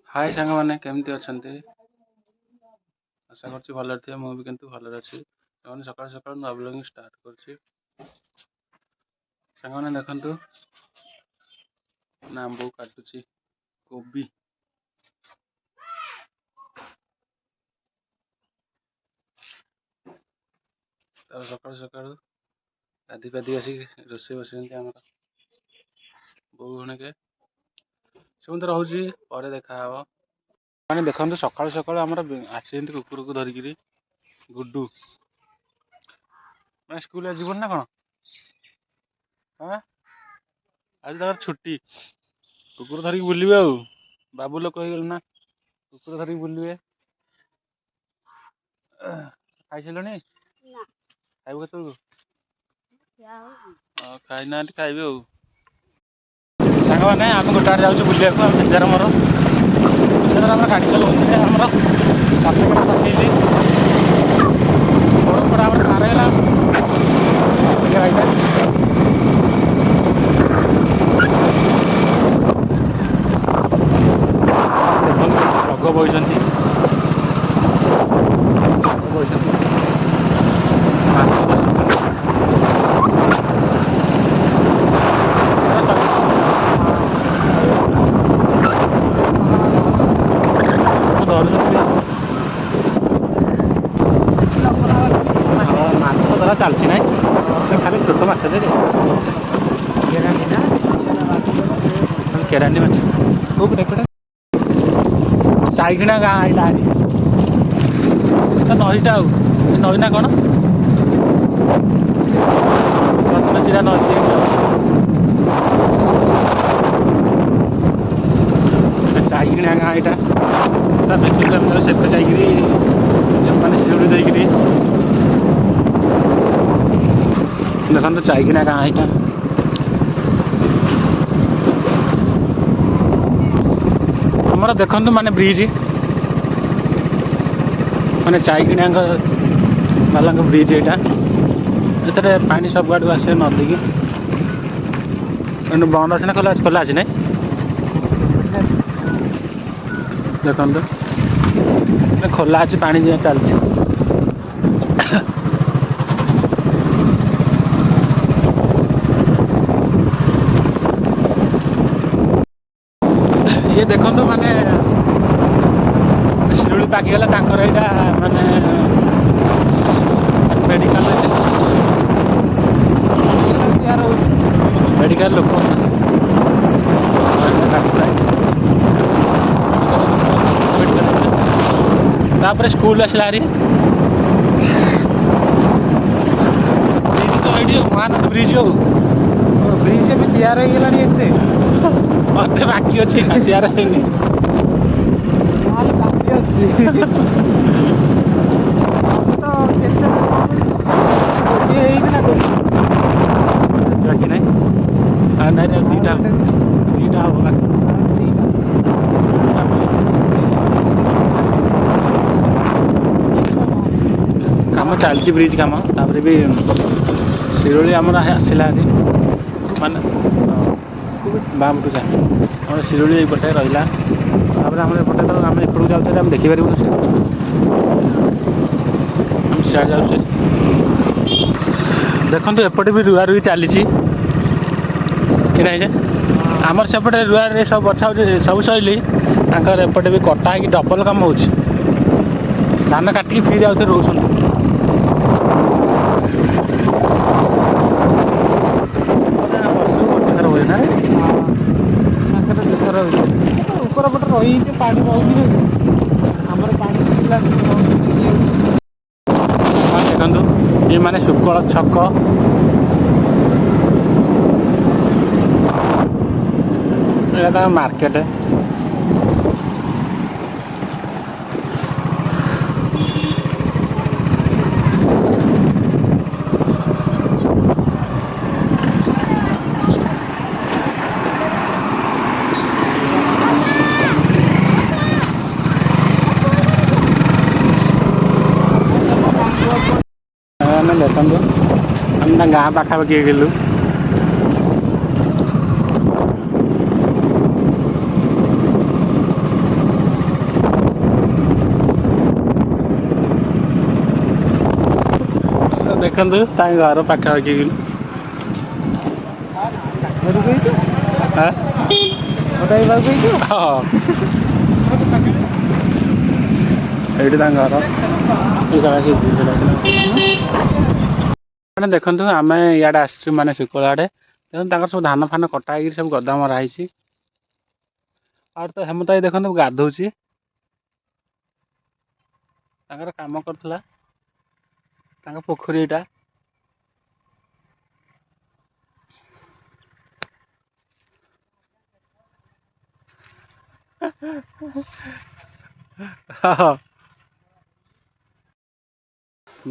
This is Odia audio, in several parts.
हाय सांग मैंने केमती अच्छा आशा कर भल थे मुझे किंतु भल अच्छी सकाल सकाल नुआ ब्लॉगिंग स्टार्ट कर देखु ना आंब काटुची कोबी सकाल सकाल गाधी पाधी आसिक रोसे बस बो भण के से रोचे पर देखा मैंने देखते सकाल सकाल आम आसी कुकुर को धरिकी गुड्डू मैं स्कूल जीवन ना कौन हाँ आज तक छुट्टी कुकुर धरिक बुलवे बाबू लोक हो ना कुकुर धरिक बुलवे खाई सारे खाइब के खाई ना खाइबे मैंने आम गोटे आड़े जाऊँ बुलाक सेजार मोर सेजार आम गाड़ी चलाऊँ आमर सातकड़ा पकईली बड़ पड़ा आम खारगला लोग बही धरा चलती ना खाली छोट माछ केरानी माछ साइकिना गाँ आईला नईटा नई ना कौन रत्नशिरा नई साइकिना गाँ यहाँ देखिए से मैंने शिवड़ी देखिए देखो तो चाइकिना गाँ यहाँ आमर देखु माने ब्रिज माने चाइकिना वाला ब्रिज यहाँ पानी सब आड़ आसे नदी की बंद अच्छे ना खोला खोला अच्छे ना देखो खोला अच्छे पानी चलती ये देखो माने शिरुली पाकिगला यहाँ माने मेडिकल मेडिकल लोक तापर स्कूल आसला हारी ब्रिज तो ये महानद ब्रिज हो ब्रिज भी तैयार हो गलानी मत बाकी अच्छी तैयार होनी बाकी अच्छी बाकी नहीं नहीं दीटा दीटा होगा काम चलती ब्रिज काम तापर भी शिरोली आमर आसला माने बाम टू जाए शिरुली एपटे रहा आम एपटे तो आम एपट जाऊे आम देखिपार आम सियाड़ जाऊे देखो एपटे भी रुआ रुई चली कि नहीं आमर सेपटे रुआ सब बछा सब सैली एपटे भी कटा हो डबल कम हो धान काटिकी फिर आउे रोच ऊपर पटे रही पानी आमर देखु ये माने सुकल छक यहाँ मार्केट देखो हम गाँ पाखापाखि गलु ଦେଖନ୍ତୁ ତାଙ୍କ ଘର ପାଖାପାଖି ଏଇଠି ତାଙ୍କ ଘର ମାନେ ଦେଖନ୍ତୁ ଆମେ ଇଆଡ଼େ ଆସିଛୁ ମାନେ ଶିକଳ ଆଡ଼େ ଦେଖନ୍ତୁ ତାଙ୍କର ସବୁ ଧାନ ଫାନ କଟା ହେଇକି ସବୁ ଗଦା ମରା ହେଇଛି। ଆଉ ତ ହେମତାଇ ଦେଖନ୍ତୁ ଗାଧଉଛି ତାଙ୍କର କାମ କରୁଥିଲା ତାଙ୍କ ପୋଖରୀ ଏଇଟା।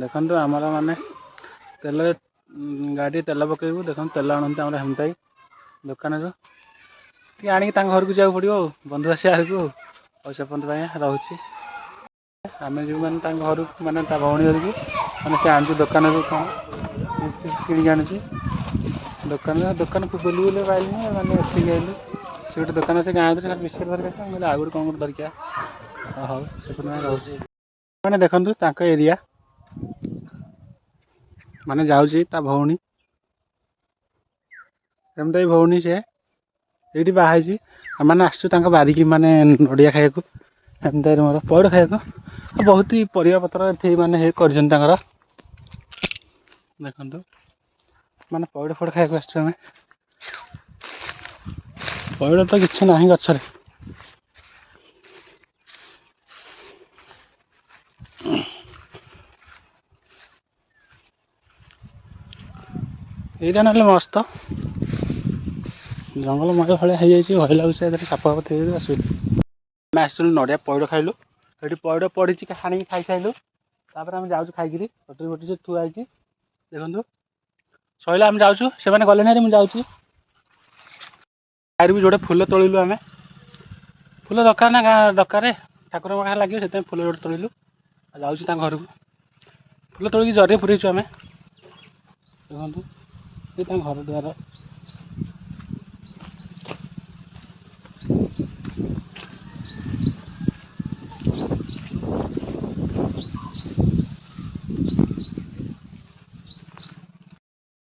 ଦେଖନ୍ତୁ ଆମର ମାନେ ତେଲ ଗାଡ଼ି ତେଲ ପକେଇବୁ ଦେଖନ୍ତୁ ତେଲ ଆଣନ୍ତି ଆମର ହେମତାଇ ଦୋକାନରୁ ଟିକେ ଆଣିକି ତାଙ୍କ ଘରକୁ ଯିବାକୁ ପଡ଼ିବ ଆଉ ବନ୍ଧୁ ଆସିବା ଘରକୁ ପଇସା ପନ୍ଦ ପାଇଁ ରହୁଛି। ଆମେ ଯିବୁ ମାନେ ତାଙ୍କ ଘରକୁ ମାନେ ତା ଭଉଣୀ ଘରକୁ ମାନେ ସେ ଆଣୁଛି ଦୋକାନରୁ କ'ଣ କିଣିକି ଆଣୁଛି ଦୋକାନକୁ ବୁଲି ବୁଲି ପାଇଲିନି ମାନେ ଏଠିକି ଆଇଲୁ ସେ ଗୋଟେ ଦୋକାନ ଅଛି ଗାଁ ଭିତରେ ବିସ୍କୁଟ୍ ଧରିକି ଆସିବା କହିଲେ ଆଉ ଗୋଟେ କ'ଣ ଗୋଟେ ଧରିକି ହଉ ସେଥିପାଇଁ ରହୁଛି। ମାନେ ଦେଖନ୍ତୁ ତାଙ୍କ ଏରିଆ ମାନେ ଯାଉଛି ତା ଭଉଣୀ ଏମିତି ଭଉଣୀ ସେ ଏଇଠି ବାହା ହେଇଛି ମାନେ ଆସୁଛୁ ତାଙ୍କ ବାରିକି ମାନେ ନଡ଼ିଆ ଖାଇବାକୁ ଏମିତି ମୋର ପଇଡ଼ ଖାଇବାକୁ ବହୁତ ପରିବା ପତ୍ର ଏଠି ମାନେ କରିଛନ୍ତି ତାଙ୍କର ଦେଖନ୍ତୁ ମାନେ ପଇଡ଼ ଫଇଡ଼ ଖାଇବାକୁ ଆସିଛୁ ଆମେ ପଇଡ଼ ତ କିଛି ନାହିଁ ଗଛରେ। ଏଇଟା ନହେଲେ ମସ୍ତ ଜଙ୍ଗଲମୟ ଭଳିଆ ହେଇଯାଇଛି ଭୟ ଲାଗୁଛି ଏଥିରେ ସାପ ଫାପ ଥିବେ ଅସୁବିଧା। ଆମେ ଆସିଥିଲୁ ନଡ଼ିଆ ପଇଡ଼ ଖାଇଲୁ ସେଠି ପଇଡ଼ ପଡ଼ିଛି ହାଣିକି ଖାଇସାରିଲୁ ତାପରେ ଆମେ ଯାଉଛୁ ଖାଇକିରି କଟୁରୀ ଫଟୁରୀ ଥୁଆ ହେଇଛି ଦେଖନ୍ତୁ ସଇଲା ଆମେ ଯାଉଛୁ ସେମାନେ ଗଲେଣି ହାରି ମୁଁ ଯାଉଛି। ଆହୁରି ବି ଯୋଡ଼େ ଫୁଲ ତୋଳିଲୁ ଆମେ ଫୁଲ ଦରକାର ନା ଗାଁ ଦରକାର ଠାକୁରଙ୍କ ପାଖରେ ଲାଗିବ ସେଥିପାଇଁ ଫୁଲ ଯୋଡ଼େ ତୋଳିଲୁ ଆଉ ଯାଉଛି ତାଙ୍କ ଘରକୁ ଫୁଲ ତୋଳିକି ଜରିରେ ପୁରେଇଛୁ ଆମେ ଦେଖନ୍ତୁ ଏ ତାଙ୍କ ଘର ଦୁଆର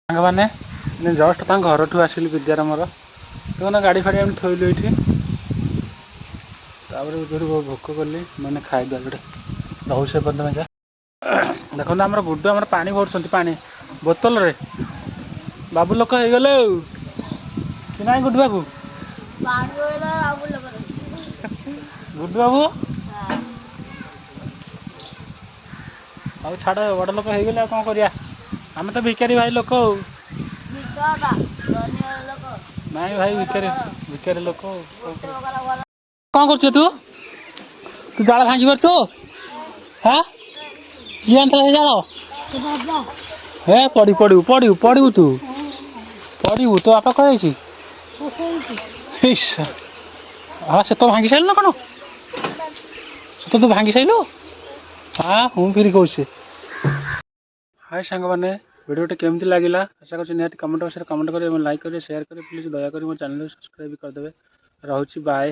ସାଙ୍ଗମାନେ ଜଷ୍ଟ ତାଙ୍କ ଘରଠୁ ଆସିଲୁ ବିଦ୍ୟାର ମୋର ଦେଖୁନ ଗାଡ଼ି ଫାଡ଼ି ଆମେ ଥୋଇଲୁ ଏଇଠି ତାପରେ ଯୋଉଠି ଭୋକ କଲି ମାନେ ଖାଇଦେବା ଗୋଟେ ରହୁଛି ପର୍ଯ୍ୟନ୍ତ ଦେଖନ୍ତୁ ଆମର ଗୁଡୁ ଆମର ପାଣି ଭରୁଛନ୍ତି ପାଣି ବୋତଲରେ ବାବୁ ଲୋକ ହେଇଗଲେ ଆଉ କି ନାହିଁ ଗୁଡୁ ବାବୁ ଗୁଡୁ ବାବୁ ଆଉ ଛାଡ଼ ବଡ଼ ଲୋକ ହେଇଗଲେ ଆଉ କ'ଣ କରିବା ଆମେ ତ ଭିକାରୀ ଭାଇ ଲୋକ ଆଉ ନାଇଁ ଭାଇ ଭିକାରୀ ଲୋକ କ'ଣ କରୁଛୁ ତୁ ଜାଳ ଭାଙ୍ଗି ପାରୁଛୁ ହାଁ କିଏ ଆଣିଥିଲା ସେ ଜାଳ ହେ ପଡ଼ିବୁ ତୁ ତୋ ବାପା କ'ଣ ହେଇଛି ହଁ ସେ ତ ଭାଙ୍ଗି ସାରିଲୁ ନା କ'ଣ ସେ ତୁ ଭାଙ୍ଗି ସାରିଲୁ ହଁ ମୁଁ ଫିରି କହୁଛି। ହାଏ ସାଙ୍ଗମାନେ ଭିଡ଼ିଓଟି କେମିତି ଲାଗିଲା ଆଶା କରୁଛି ନିହାତି କମେଣ୍ଟ ବକ୍ସରେ କମେଣ୍ଟ କରିବେ ଏବଂ ଲାଇକ୍ କରିବେ ସେୟାର କରିବେ ପ୍ଲିଜ୍ ଦୟାକରି ମୋ ଚ୍ୟାନେଲକୁ ସବସ୍କ୍ରାଇବ୍ କରିଦେବେ ରହୁଛି ବାଏ।